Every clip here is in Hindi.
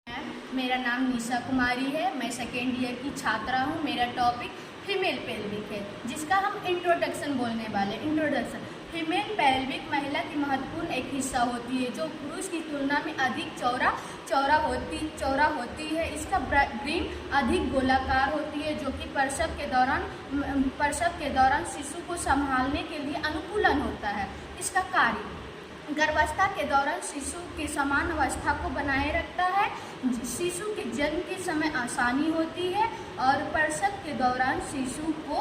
मेरा नाम निशा कुमारी है। मैं सेकेंड ईयर की छात्रा हूँ। मेरा टॉपिक फीमेल पेल्विक है, जिसका हम इंट्रोडक्शन बोलने वाले। इंट्रोडक्शन: फीमेल पेल्विक महिला की महत्वपूर्ण एक हिस्सा होती है, जो पुरुष की तुलना में अधिक चौड़ा होती है। इसका ब्रेन अधिक गोलाकार होती है, जो कि प्रसव के दौरान शिशु को संभालने के लिए अनुकूलन होता है। इसका कार्य: गर्भावस्था के दौरान शिशु की समान अवस्था को बनाए रखता है, शिशु के जन्म के समय आसानी होती है, और प्रसव के दौरान शिशु को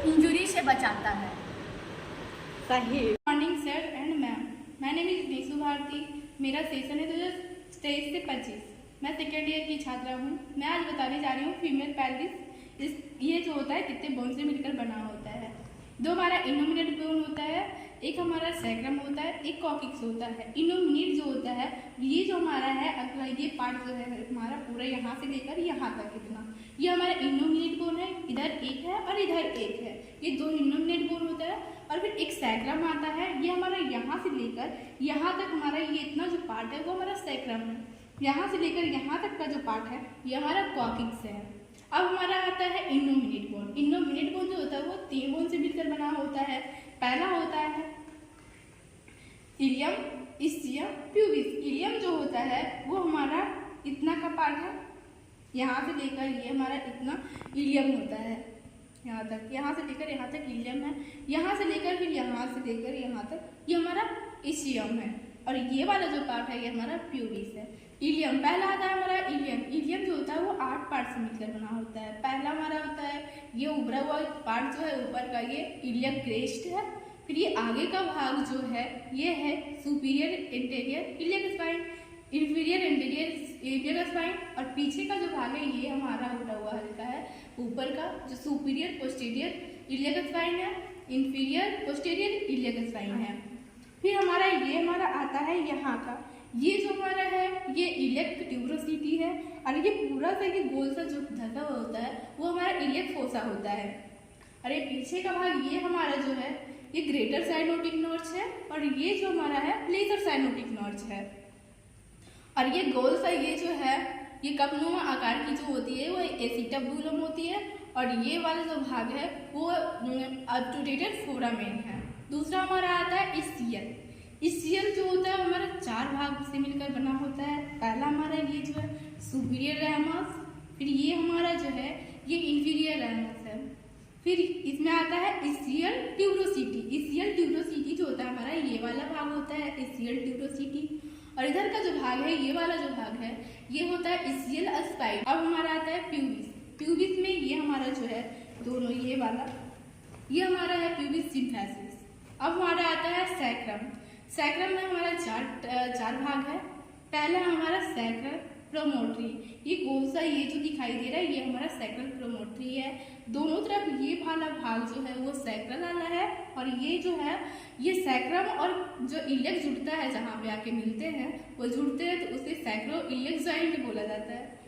इंजरी से बचाता है। सही। Morning sir and ma'am, my name is Nishu Bharati. मेरा सेशन है 2023 से 25। मैं सेकेंड ईयर की छात्रा हूँ। मैं आज बताने जा रही हूँ फीमेल पेल्विस ये जो होता है कितने बोन से मिलकर बना होता है। दो हमारा इनोमिनेट बोन होता है, एक हमारा सैक्रम होता है, एक कॉकिक्स होता है। इनोमिनेट जो होता है ये जो हमारा है, अगर ये पार्ट जो है हमारा पूरा यहाँ से लेकर यहाँ तक इतना, ये हमारा इनोमिनेट बोन है। इधर एक है और इधर एक है, ये दो इनोमिनेट बोन होता है। और फिर एक सैक्रम आता है, ये हमारा यहाँ से लेकर यहाँ तक हमारा ये इतना जो पार्ट है वो हमारा सैक्रम है। यहाँ से लेकर यहाँ तक का जो पार्ट है ये हमारा कॉकिक्स है। अब हमारा आता है इनोमिनेट बोन। इनोमिनेट बोन जो होता है वो 3 बोन से मिलकर बना होता है। पहला होता है इलियम, इस्चियम, प्यूबिस। इलियम जो होता है वो हमारा इतना का पार्ट है, यहाँ से लेकर ये हमारा इतना इलियम होता है, यहाँ तक, यहाँ से लेकर यहाँ तक इलियम है। यहाँ से लेकर फिर यहाँ से लेकर यहाँ तक ये हमारा इस्चियम है। और ये वाला जो पार्ट है ये हमारा प्यूबिस है। इलियम पहला आता है हमारा इलियम। इलियम जो होता है वो 8 पार्ट से मिलकर बना होता है। पहला हमारा होता है ये उभरा हुआ पार्ट जो है ऊपर का, ये इलियम क्रेस्ट है। फिर ये आगे का भाग जो है ये है superior interior iliac spine, inferior interior iliac spine, और पीछे का जो भाग है ये हमारा उठा हुआ हल्का है। ऊपर का जो सुपीरियर पोस्टीरियर इलियक स्पाइन है, इंफीरियर पोस्टीरियर इलियक स्पाइन है। फिर हमारा ये आता है यहाँ का, ये जो हमारा है ये इलियक ट्यूबरोसिटी है, और ये पूरा सा ये गोल सा जो ढका हुआ होता है वो हमारा इलियक फोसा होता है। और ये पीछे का भाग ये हमारा जो है ये ग्रेटर साइनोटिक नॉच है, और ये जो हमारा है लेसर साइनोटिक नॉच है। और ये गोल सा ये जो है ये कपनुमा आकार की जो होती है वो एसिटाबुलम होती है, और ये वाला जो भाग है वो ऑब्टूरेटेड फोरामेन है। दूसरा हमारा आता है इस्चियम। इस्चियम जो होता है हमारा 4 भाग से मिलकर बना होता है। पहला हमारा ये जो है सुपीरियर रैमस, फिर ये हमारा जो है ये इंफीरियर रैमस है। फिर इसमें आता है इस्चियल ट्यूबरोसिटी। इस्चियल ट्यूबरोसिटी जो होता है हमारा ये वाला भाग होता है इस्चियल ट्यूबरोसिटी, और इधर का जो भाग है ये वाला जो भाग है ये होता है इस्चियल स्पाइन। अब हमारा आता है प्यूबिस। प्यूबिस में ये हमारा जो है दोनों ये वाला ये हमारा है प्यूबिस सिम्फेसिस। अब हमारा आता है सैक्रम। सैक्रम में हमारा चार भाग है। पहला हमारा सैक्रल प्रोमोटरी, ये गोल सा ये जो दिखाई दे रहा है ये हमारा सैक्रल प्रोमोटरी है। दोनों तरफ ये वाला भाग जो है वो सैक्रल वाला है, और ये जो है ये सैक्रम और जो इलियक जुड़ता है जहाँ पे आके मिलते हैं वो जुड़ते हैं तो उसे सैक्रो इलियक जॉइंट बोला जाता है।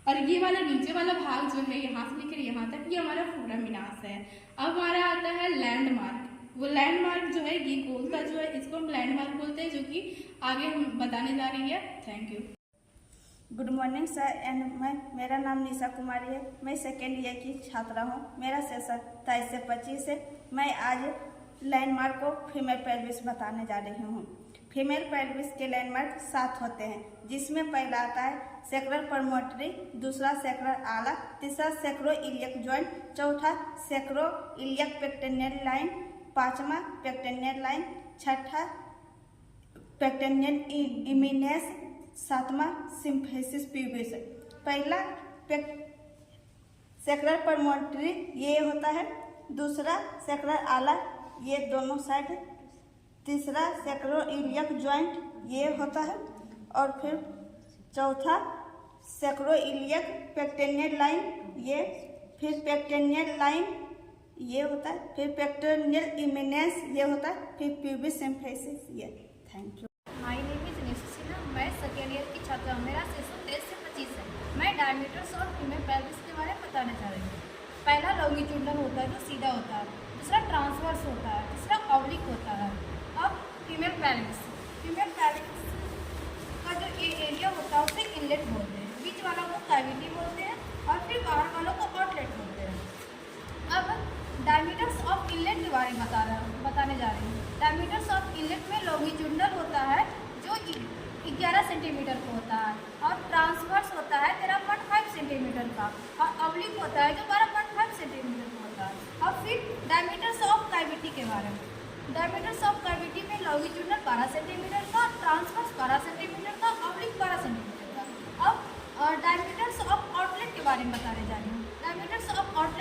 और ये वाला नीचे वाला भाग जो है यहाँ से लेकर यहाँ तक ये हमारा फोरामिनास है। अब हमारा आता है लैंडमार्क। वो लैंडमार्क जो है ये गोल का जो है इसको हम लैंडमार्क बोलते हैं, जो कि आगे हम बताने जा रही है। Thank you. Good morning sir and मेरा नाम निशा कुमारी है। मैं सेकेंड ईयर की छात्रा हूँ। मेरा सेशन 23 से 25 है। मैं आज लैंडमार्क को फीमेल पेल्विस बताने जा रही हूँ। फीमेल पेल्विस के लैंडमार्क 7 होते हैं, जिसमें पहला आता है सैक्रल प्रोमोटरी, दूसरा सैक्रल आला, तीसरा सैक्रो इलियक जॉइंट, चौथा सैक्रो इलियक पेक्टेनियल लाइन, पांचवा पेक्टेनियल लाइन, छठा पेक्टेनियल इमिनेस, सातवां सिम्फेसिस प्यूबिस। पहला सैक्रल प्रोमोटरी ये होता है, दूसरा सैक्रल आला ये दोनों साइड, तीसरा सैक्रो इलियक जॉइंट ये होता है, और फिर चौथा सैक्रो इलियक पेक्टेनियल लाइन ये, फिर पेक्टेनियल लाइन ये होता है, फिर पेक्टेनियल इमिनेस ये होता है, फिर प्यूबिस सिम्फेसिस ये। Thank you. My name is Nisha. मैं सेकेंड ईयर की छात्रा हूँ। मेरा सेशन 23 से 25 है। मैं डायमीटर्स और फीमेल पेल्विस के बारे में बताने जा रही हूँ। पहला लॉन्गिट्यूडनल होता है जो सीधा होता है, दूसरा ट्रांसवर्स होता है, तीसरा ऑब्लिक होता है। अब फीमेल पेल्विस का जो कैविटी बोलते हैं और फिर बाहर वालों को आउटलेट बोलते हैं। अब डायमीटर्स ऑफ इनलेट के बारे में बताने जा रही हूँ। डायमीटर्स ऑफ इनलेट में लॉन्गिट्यूडनल होता है जो 11 सेंटीमीटर का होता है और ट्रांसवर्स होता है 13.5 सेंटीमीटर का और ऑब्लिक होता है जो 12.5 सेंटीमीटर का होता है। और फिर डायमीटर्स ऑफ कैविटी के बारे में, डायमीटर्स ऑफ कैविटी में लॉन्गिट्यूडनल 12 सेंटीमीटर का, ट्रांसवर्स 12 सेंटीमीटर का, ऑब्लिक 12 सेंटीमीटर का। अब डायमीटर्स ऑफ आउटलेट के बारे में बताने जा रही हूँ। Diameters of outlet